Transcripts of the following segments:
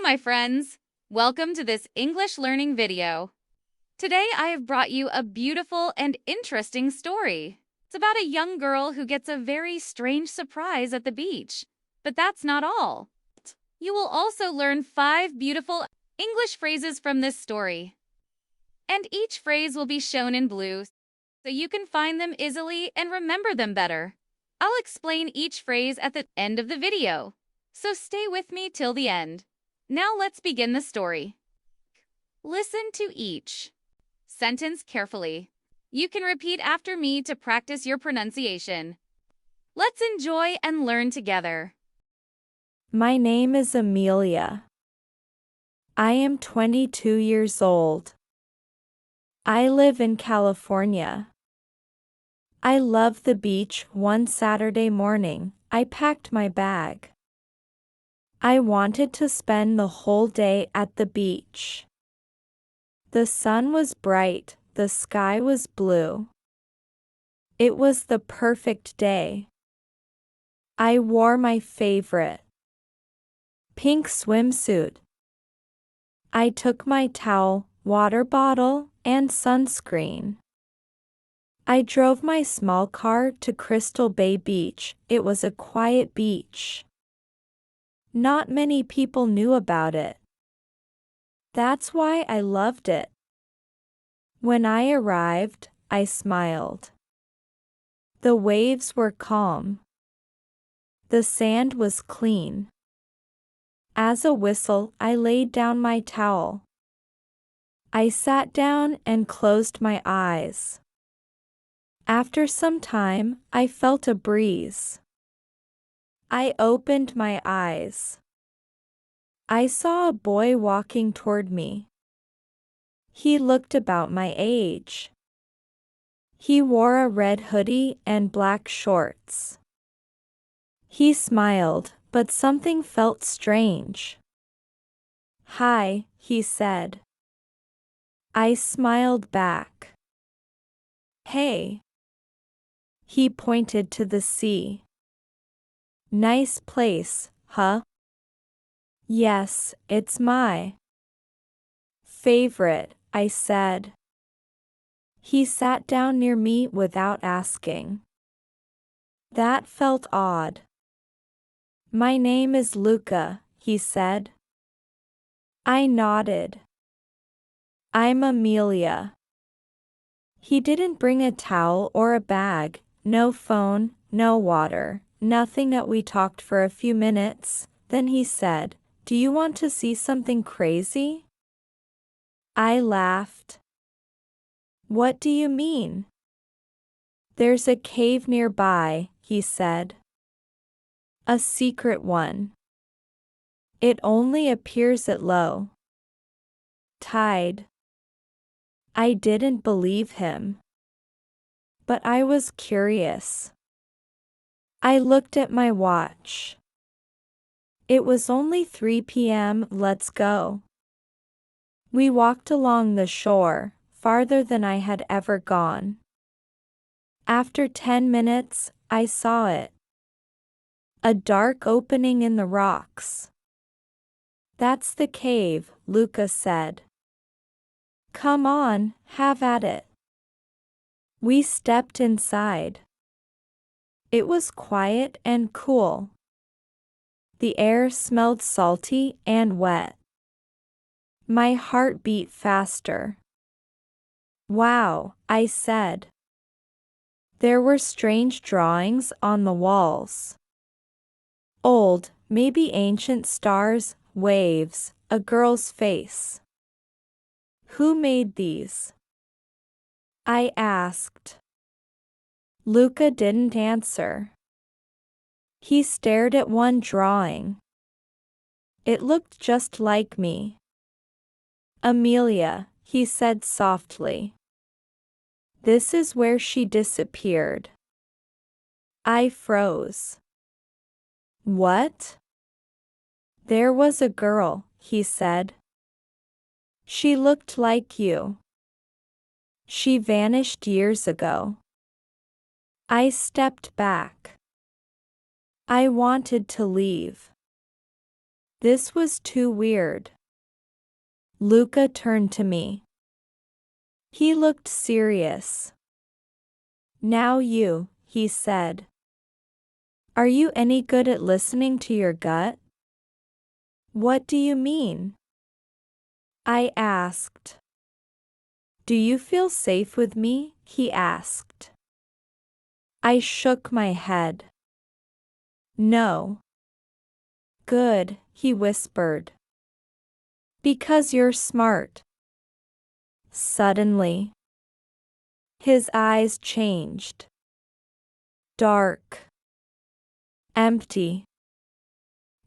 my friends. Welcome to this English learning video. Today I have brought you a beautiful and interesting story. It's about a young girl who gets a very strange surprise at the beach. But that's not all. You will also learn 5 beautiful English phrases from this story. And each phrase will be shown in blue so you can find them easily and remember them better. I'll explain each phrase at the end of the video, so stay with me till the end. Now let's begin the story. Listen to each sentence carefully. You can repeat after me to practice your pronunciation. Let's enjoy and learn together. My name is Amelia. I am 22 years old. I live in California. I love the beach. One Saturday morning, I packed my bag. I wanted to spend the whole day at the beach. The sun was bright, the sky was blue. It was the perfect day. I wore my favorite pink swimsuit. I took my towel, water bottle, and sunscreen. I drove my small car to Crystal Bay Beach. It was a quiet beach. Not many people knew about it. That's why I loved it. When I arrived, I smiled. The waves were calm. The sand was clean. As a whistle, I laid down my towel. I sat down and closed my eyes. After some time, I felt a breeze. I opened my eyes. I saw a boy walking toward me. He looked about my age. He wore a red hoodie and black shorts. He smiled, but something felt strange. "Hi," he said. I smiled back. "Hey." He pointed to the sea. "Nice place, huh?" "Yes, it's my favorite," I said. He sat down near me without asking. That felt odd. "My name is Luca," he said. I nodded. "I'm Amelia." He didn't bring a towel or a bag, no phone, no water, nothing. We talked for a few minutes, then he said, "Do you want to see something crazy?" I laughed. "What do you mean?" "There's a cave nearby," he said. "A secret one. It only appears at low tide." I didn't believe him. But I was curious. I looked at my watch. It was only 3 p.m. Let's go. We walked along the shore, farther than I had ever gone. After 10 minutes, I saw it. A dark opening in the rocks. "That's the cave," Luca said. "Come on, have at it." We stepped inside. It was quiet and cool. The air smelled salty and wet. My heart beat faster. "Wow," I said. There were strange drawings on the walls. Old, maybe ancient stars, waves, a girl's face. "Who made these?" I asked. Luca didn't answer. He stared at one drawing. It looked just like me. "Amelia," he said softly. "This is where she disappeared." I froze. "What?" "There was a girl," he said. "She looked like you. She vanished years ago." I stepped back. I wanted to leave. This was too weird. Luca turned to me. He looked serious. Now you, he said. Are you any good at listening to your gut? What do you mean? I asked. Do you feel safe with me? He asked. I shook my head. No. Good, he whispered. Because you're smart. Suddenly, his eyes changed. Dark. Empty.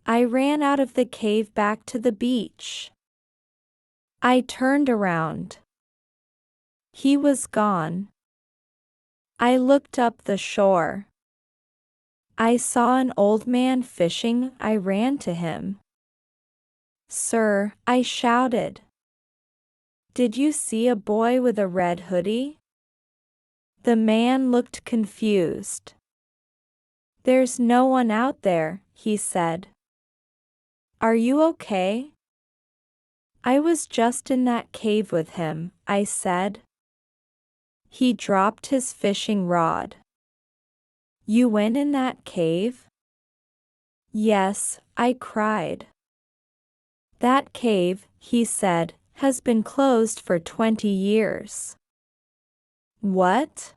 I ran out of the cave back to the beach. I turned around. He was gone. I looked up the shore. I saw an old man fishing. I ran to him. Sir, I shouted. Did you see a boy with a red hoodie? The man looked confused. There's no one out there, he said. Are you okay? I was just in that cave with him, I said. He dropped his fishing rod. You went in that cave? Yes, I cried. That cave, he said, has been closed for 20 years. What?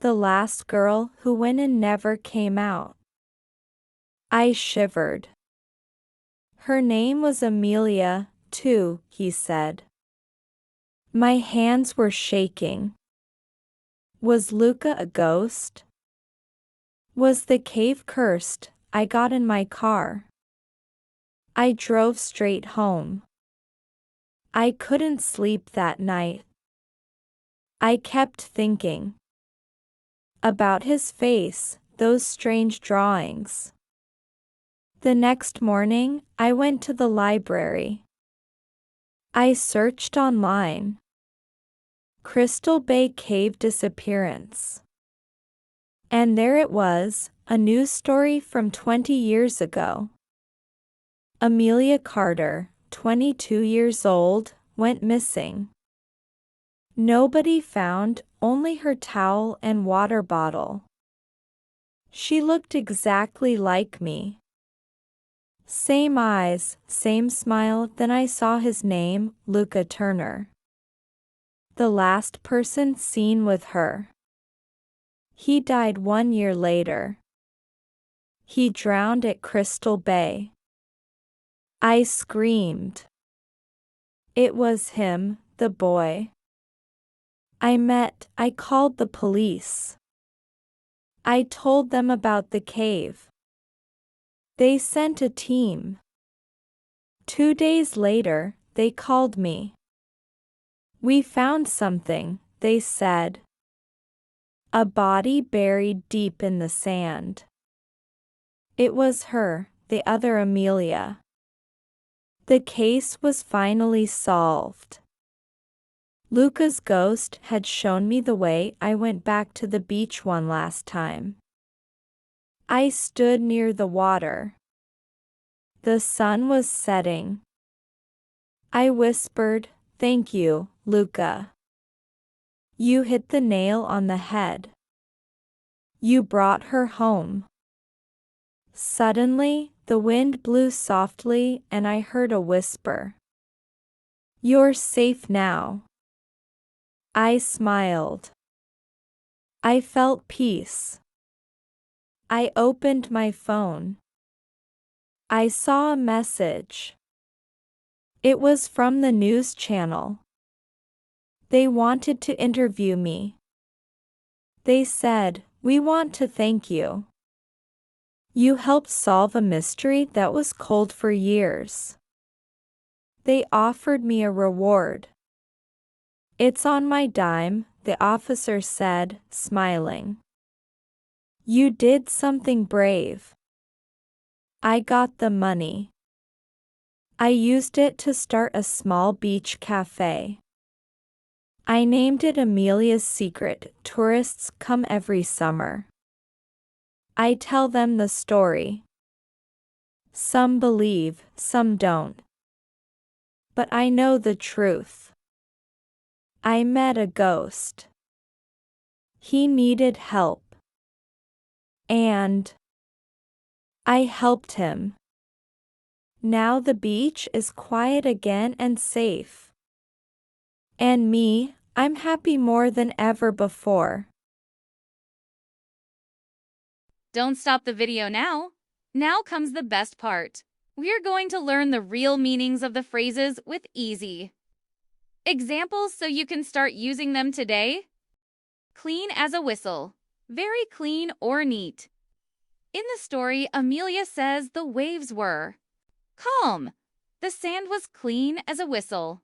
The last girl who went in never came out. I shivered. Her name was Amelia, too, he said. My hands were shaking. Was Luca a ghost? Was the cave cursed? I got in my car. I drove straight home. I couldn't sleep that night. I kept thinking about his face, those strange drawings. The next morning, I went to the library. I searched online. Crystal Bay Cave disappearance. And there it was, a news story from 20 years ago. Amelia Carter, 22 years old, went missing. Nobody found, only her towel and water bottle. She looked exactly like me. Same eyes, same smile. Then I saw his name, Luca Turner. The last person seen with her. He died 1 year later. He drowned at Crystal Bay. I screamed. It was him, the boy. I called the police. I told them about the cave. They sent a team. 2 days later, they called me. We found something, they said. A body buried deep in the sand. It was her, the other Amelia. The case was finally solved. Luca's ghost had shown me the way. I went back to the beach one last time. I stood near the water. The sun was setting. I whispered, "Thank you, Luca. You hit the nail on the head. You brought her home." Suddenly, the wind blew softly and I heard a whisper. "You're safe now." I smiled. I felt peace. I opened my phone. I saw a message. It was from the news channel. They wanted to interview me. They said, "We want to thank you. You helped solve a mystery that was cold for years." They offered me a reward. "It's on my dime," the officer said, smiling. "You did something brave." I got the money. I used it to start a small beach cafe. I named it Amelia's Secret. Tourists come every summer. I tell them the story. Some believe, some don't. But I know the truth. I met a ghost. He needed help. And I helped him. Now the beach is quiet again and safe. And me, I'm happy more than ever before. Don't stop the video now. Now comes the best part. We're going to learn the real meanings of the phrases with easy examples so you can start using them today. Clean as a whistle. Very clean or neat. In the story, Amelia says the waves were calm. The sand was clean as a whistle.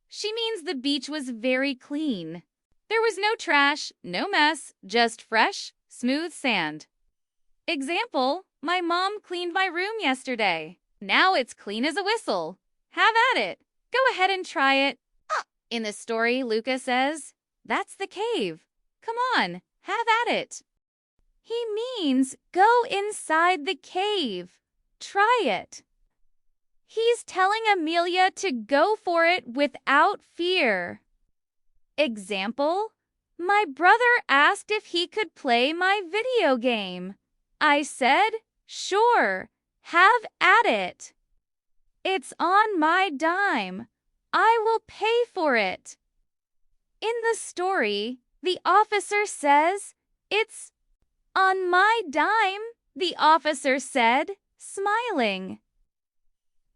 She means the beach was very clean. There was no trash, no mess, just fresh, smooth sand. Example, my mom cleaned my room yesterday. Now it's clean as a whistle. Have at it. Go ahead and try it. In the story, Luca says, that's the cave. Come on, have at it. He means go inside the cave. Try it. He's telling Amelia to go for it without fear. Example, my brother asked if he could play my video game. I said, sure, have at it. It's on my dime. I will pay for it. In the story, the officer says, it's on my dime, the officer said, smiling.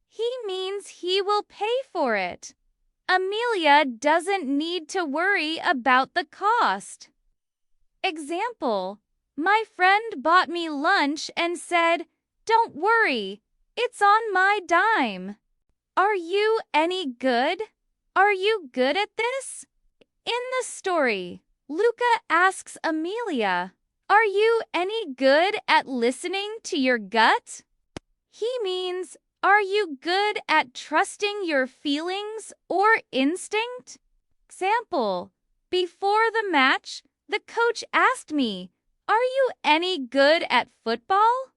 He means he will pay for it. Amelia doesn't need to worry about the cost. Example, my friend bought me lunch and said, don't worry, it's on my dime. Are you any good? Are you good at this? In the story, Luca asks Amelia, are you any good at listening to your gut? He means, are you good at trusting your feelings or instinct? Example, before the match, the coach asked me, are you any good at football?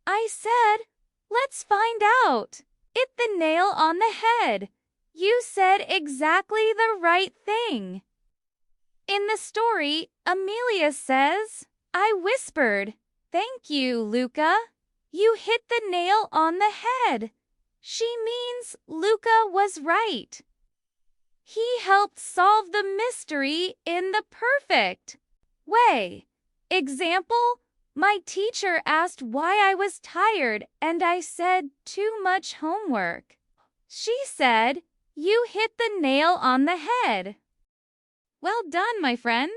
I said, let's find out. Hit the nail on the head. You said exactly the right thing. In the story, Amelia says, I whispered, thank you, Luca. You hit the nail on the head. She means Luca was right. He helped solve the mystery in the perfect way. Example, my teacher asked why I was tired and I said too much homework. She said, you hit the nail on the head. Well done, my friend.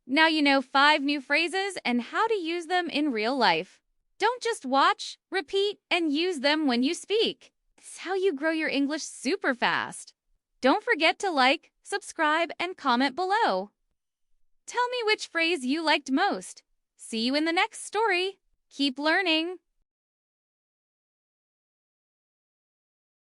Now you know 5 new phrases and how to use them in real life. Don't just watch, repeat, and use them when you speak. It's how you grow your English super fast. Don't forget to like, subscribe, and comment below. Tell me which phrase you liked most. See you in the next story. Keep learning.